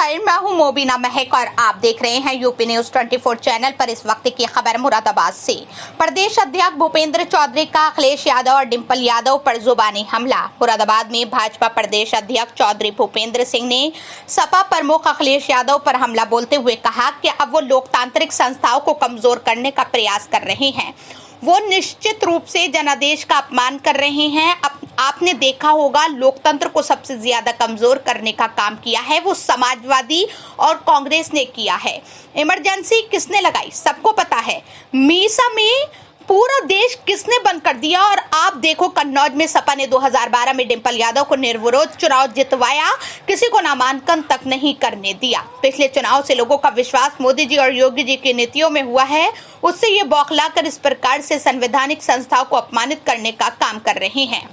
नमस्कार, मैं हूं मोबिना महक और आप देख रहे हैं यूपी न्यूज 24 चैनल पर। इस वक्त की खबर मुरादाबाद से। प्रदेश अध्यक्ष भूपेंद्र चौधरी का अखिलेश यादव और डिंपल यादव पर जुबानी हमला। मुरादाबाद में भाजपा प्रदेश अध्यक्ष चौधरी भूपेंद्र सिंह ने सपा प्रमुख अखिलेश यादव पर हमला बोलते हुए कहा कि अब वो लोकतांत्रिक संस्थाओं को कमजोर करने का प्रयास कर रहे हैं। वो निश्चित रूप से जनादेश का अपमान कर रहे हैं। आपने देखा होगा, लोकतंत्र को सबसे ज्यादा कमजोर करने का काम किया है वो समाजवादी और कांग्रेस ने किया है। इमरजेंसी किसने लगाई सबको पता है। मीसा में पूरा देश किसने बंद कर दिया। और आप देखो, कन्नौज में सपा ने 2012 में डिंपल यादव को निर्विरोध चुनाव जितवाया, किसी को नामांकन तक नहीं करने दिया। पिछले चुनाव से लोगों का विश्वास मोदी जी और योगी जी की नीतियों में हुआ है, उससे ये बौखलाकर इस प्रकार से संवैधानिक संस्थाओं को अपमानित करने का काम कर रहे हैं।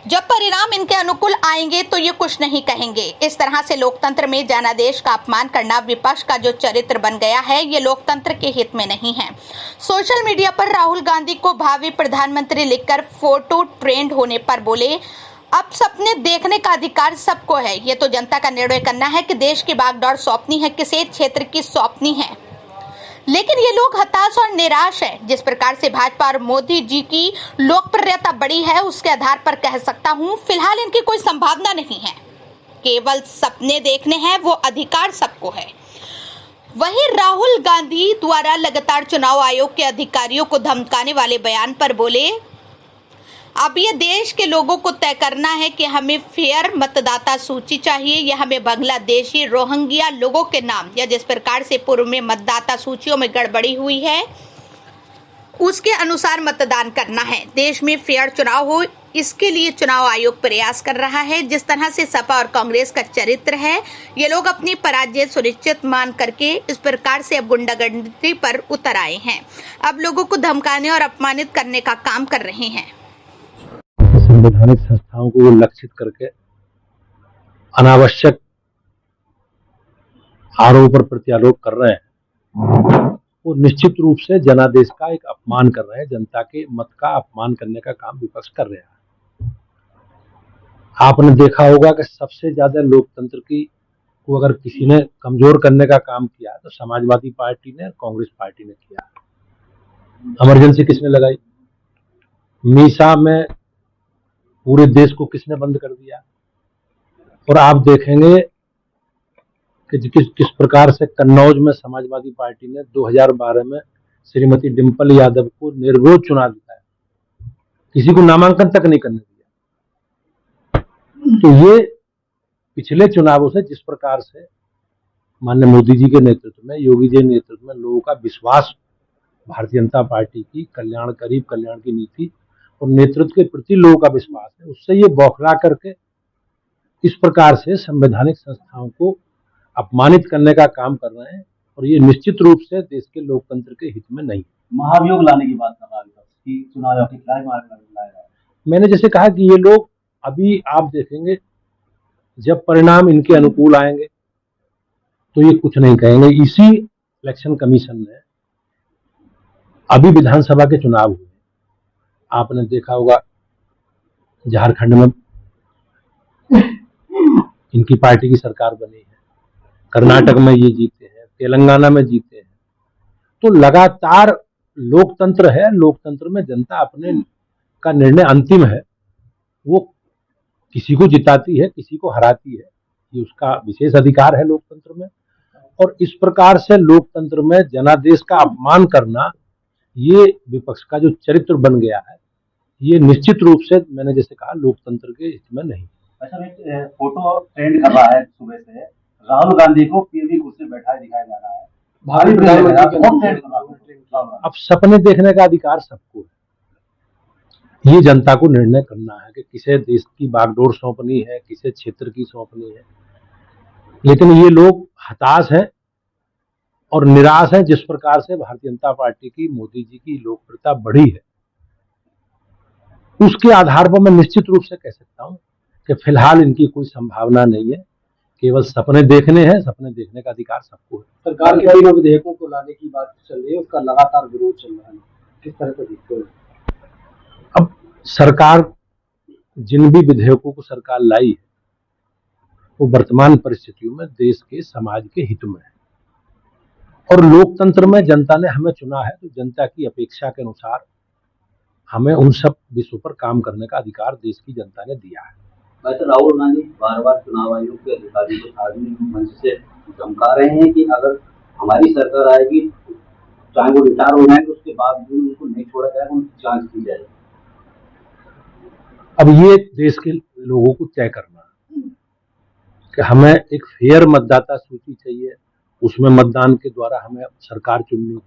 जब परिणाम इनके अनुकूल आएंगे तो ये कुछ नहीं कहेंगे। इस तरह से लोकतंत्र में जनादेश का अपमान करना विपक्ष का जो चरित्र बन गया है, ये लोकतंत्र के हित में नहीं है। सोशल मीडिया पर राहुल गांधी को भावी प्रधानमंत्री लिखकर फोटो ट्रेंड होने पर बोले, अब सपने देखने का अधिकार सबको है। ये तो जनता का निर्णय करना है कि देश की बागडोर सौंपनी है, किसी क्षेत्र की सौंपनी है। लेकिन ये लोग हताश और निराश हैं। जिस प्रकार से भाजपा और मोदी जी की लोकप्रियता बढ़ी है, उसके आधार पर कह सकता हूं फिलहाल इनकी कोई संभावना नहीं है। केवल सपने देखने हैं, वो अधिकार सबको है। वहीं राहुल गांधी द्वारा लगातार चुनाव आयोग के अधिकारियों को धमकाने वाले बयान पर बोले, अब ये देश के लोगों को तय करना है कि हमें फेयर मतदाता सूची चाहिए या हमें बांग्लादेशी रोहिंग्या लोगों के नाम, या जिस प्रकार से पूर्व में मतदाता सूचियों में गड़बड़ी हुई है उसके अनुसार मतदान करना है। देश में फेयर चुनाव हो, इसके लिए चुनाव आयोग प्रयास कर रहा है। जिस तरह से सपा और कांग्रेस का चरित्र है, ये लोग अपनी पराजय सुनिश्चित मान करके इस प्रकार से अब गुंडागर्दी पर उतर आए हैं। अब लोगों को धमकाने और अपमानित करने का काम कर रहे हैं। संवैधानिक संस्थाओं को वो लक्षित करके अनावश्यक आरोप और प्रत्यारोप कर रहे हैं। वो निश्चित रूप से जनादेश का एक अपमान कर रहे हैं। जनता के मत का अपमान करने का काम विपक्ष कर रहा है। आपने देखा होगा कि सबसे ज्यादा लोकतंत्र की को अगर किसी ने कमजोर करने का काम किया तो समाजवादी पार्टी ने और कांग्रेस पार्टी ने किया। इमरजेंसी किसने लगाई? मीसा में पूरे देश को किसने बंद कर दिया? और आप देखेंगे कि किस प्रकार से कन्नौज में समाजवादी पार्टी ने 2012 में श्रीमती डिंपल यादव को निर्विरोध चुनाव जिताया, किसी को नामांकन तक नहीं करने दिया। तो ये पिछले चुनावों से जिस प्रकार से माननीय मोदी जी के नेतृत्व में, योगी जी के नेतृत्व में लोगों का विश्वास भारतीय जनता पार्टी की कल्याण की नीति और नेतृत्व के प्रति लोगों का विश्वास है, उससे ये बौखला करके इस प्रकार से संवैधानिक संस्थाओं को अपमानित करने का काम कर रहे हैं। और ये निश्चित रूप से देश के लोकतंत्र के हित में नहीं। महाभियोग लाने की बात कर रहा है कि चुनाव आयोग के खिलाफ महाभियोग लाया। मैंने जैसे कहा कि ये लोग अभी आप देखेंगे, जब परिणाम इनके अनुकूल आएंगे तो ये कुछ नहीं कहेंगे। इसी इलेक्शन कमीशन ने अभी विधानसभा के चुनाव हुए, आपने देखा होगा झारखंड में इनकी पार्टी की सरकार बनी है, कर्नाटक में ये जीते हैं, तेलंगाना में जीते हैं। तो लगातार लोकतंत्र है, लोकतंत्र में जनता अपने का निर्णय अंतिम है, वो किसी को जिताती है, किसी को हराती है, ये उसका विशेष अधिकार है लोकतंत्र में। और इस प्रकार से लोकतंत्र में जनादेश का अपमान करना, ये विपक्ष का जो चरित्र बन गया है, ये निश्चित रूप से मैंने जैसे कहा लोकतंत्र के हित में नहीं। अच्छा, एक फोटो ट्रेंड कर रहा है सुबह से, राहुल गांधी को पीवी कुर्सी बैठाए दिखाया जा रहा है। भारी अब सपने देखने का अधिकार सबको है। ये जनता को निर्णय करना है कि किसे देश की बागडोर सौंपनी है, किसे क्षेत्र की सौंपनी है। लेकिन ये लोग हताश हैं और निराश हैं। जिस प्रकार से भारतीय जनता पार्टी की, मोदी जी की लोकप्रियता बढ़ी है, उसके आधार पर मैं निश्चित रूप से कह सकता हूं कि फिलहाल इनकी कोई संभावना नहीं है। केवल सपने देखने हैं, सपने देखने का अधिकार सबको है। सरकार के कई विधेयकों को लाने की बात चल रही है, उसका लगातार विरोध चल रहा है, किस तरह से देखते हैं? अब सरकार जिन भी विधेयकों को सरकार लाई है, वो वर्तमान परिस्थितियों में देश के समाज के हित में है। और लोकतंत्र में जनता ने हमें चुना है, तो जनता की अपेक्षा के अनुसार हमें उन सब विषयों पर काम करने का अधिकार देश की जनता ने दिया है। वैसे राहुल गांधी बार बार चुनाव आयोग के अधिकारियों को सार्वजनिक मंच से धमका रहे हैं कि अगर हमारी सरकार आएगी, चाहे वो रिटायर हो जाए, तो उसके बाद भी उनको नहीं छोड़ा जाएगा, उनकी जांच की जाएगी। अब ये देश के लोगों को तय करना है कि हमें एक फेयर मतदाता सूची चाहिए, उसमें मतदान के द्वारा हमें सरकार चुननी,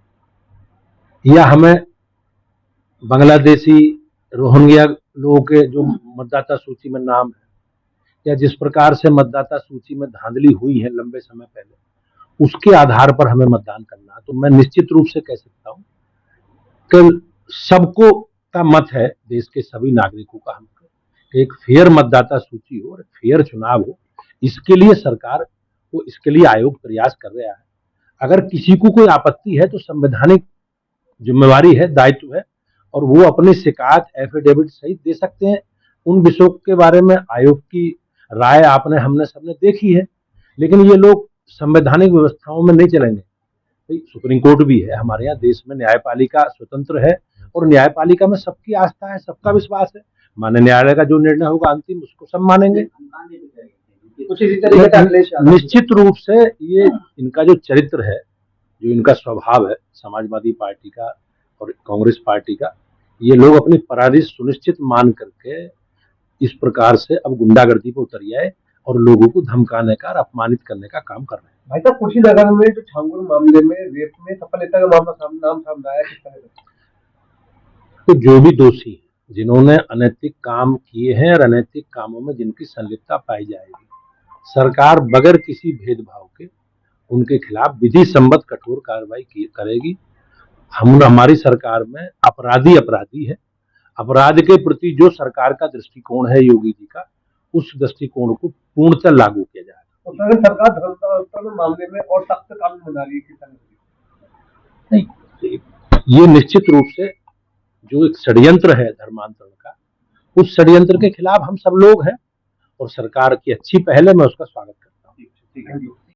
या हमें बांग्लादेशी रोहिंग्या लोगों के जो मतदाता सूची में नाम है, या जिस प्रकार से मतदाता सूची में धांधली हुई है लंबे समय पहले, उसके आधार पर हमें मतदान करना है। तो मैं निश्चित रूप से कह सकता हूं कि सबको का मत है, देश के सभी नागरिकों का हम एक फेयर मतदाता सूची हो और फेयर चुनाव हो। इसके लिए सरकार को, इसके लिए आयोग प्रयास कर रहा है। अगर किसी को कोई आपत्ति है तो संवैधानिक जिम्मेवारी है, दायित्व है, और वो अपनी शिकायत एफिडेविट सहित दे सकते हैं। उन विषयों के बारे में आयोग की राय आपने हमने सबने देखी है, लेकिन ये लोग संवैधानिक व्यवस्थाओं में नहीं चलेंगे। सुप्रीम कोर्ट भी है हमारे यहाँ, देश में न्यायपालिका स्वतंत्र है और न्यायपालिका में सबकी आस्था है, सबका विश्वास है। माननीय न्यायालय का जो निर्णय होगा अंतिम, उसको सब मानेंगे। कुछ इसी तरीके का अखिलेश यादव निश्चित रूप से ये इनका जो चरित्र है, जो इनका स्वभाव है समाजवादी पार्टी का और कांग्रेस पार्टी का, ये लोग अपनी पराजय सुनिश्चित मान करके इस प्रकार से अब गुंडागर्दी पर उतर आए और लोगों को धमकाने का और अपमानित करने का काम कर रहे हैं। भाई साहब, कुशीनगर में जो छांगुर मामले में रेप में सफल नेता का मामला नाम सामने आया, किस तरह से? तो जो भी दोषी जिन्होंने अनैतिक काम किए हैं और अनैतिक कामों में जिनकी संलिप्तता पाई जाएगी, सरकार बगैर किसी भेदभाव के उनके खिलाफ विधि सम्मत कठोर कार्रवाई करेगी। हमारी सरकार में अपराधी है। अपराध के प्रति जो सरकार का दृष्टिकोण है योगी जी का, उस दृष्टिकोण को पूर्णतः लागू किया जाएगा। तो सरकार धर्मांतरण मामले में और सख्त कानून बना रही है, किस तरह से? नहीं, ये निश्चित रूप से जो एक षड्यंत्र है धर्मांतरण का, उस षड्यंत्र के खिलाफ हम सब लोग हैं और सरकार की अच्छी पहल है, मैं उसका स्वागत करता हूँ। ठीक है।